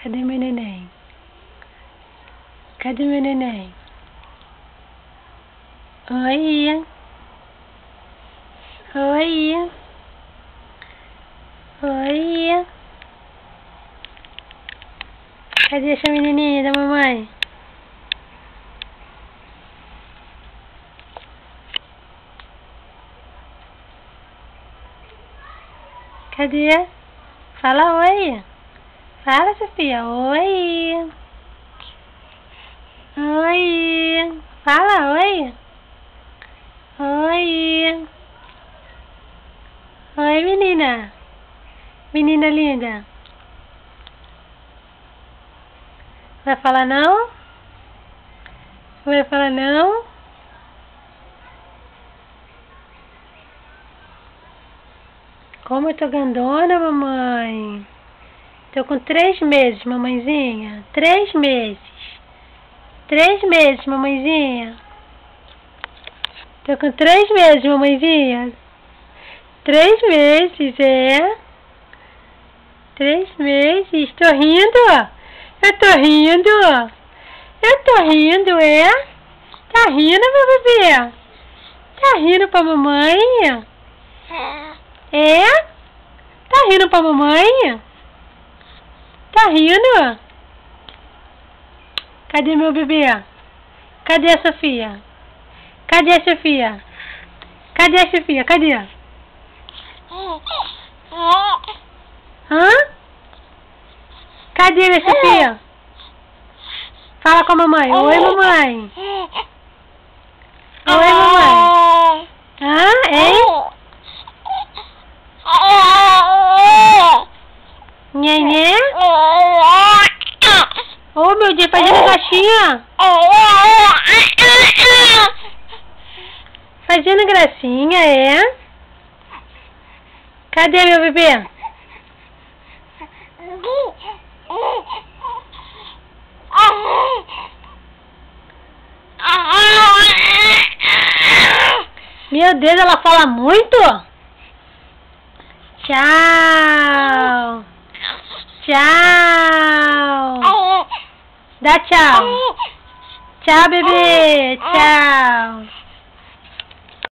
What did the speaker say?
Cadê meu neném? Cadê meu neném? Oi. Oi. Oi. Cadê essa menininha da mamãe? Cadê? Fala oi. Fala, Sofia. Oi. Oi. Fala oi. Oi. Oi, menina. Menina linda. Vai falar não? Vai falar não? Como eu tô grandona, mamãe? Tô com 3 meses, mamãezinha. 3 meses. 3 meses, mamãezinha. Tô com 3 meses, mamãezinha. 3 meses, é? 3 meses. Tô rindo? Eu tô rindo? Eu tô rindo, é? Tá rindo, meu bebê? Tá rindo pra mamãe? É? Tá rindo pra mamãe? Tá rindo? Cadê meu bebê? Cadê a Sofia? Cadê a Sofia? Cadê a Sofia? Cadê? Hã? Cadê a Sofia? Fala com a mamãe. Oi, mamãe. Oi, mamãe. Hã? Hein? Nhenhê? Oh, meu Deus, fazendo gracinha. Fazendo gracinha, é? Cadê meu bebê? Meu Deus, ela fala muito? Tchau. Tchau. Dá tchau. Tchau, bebê. Tchau.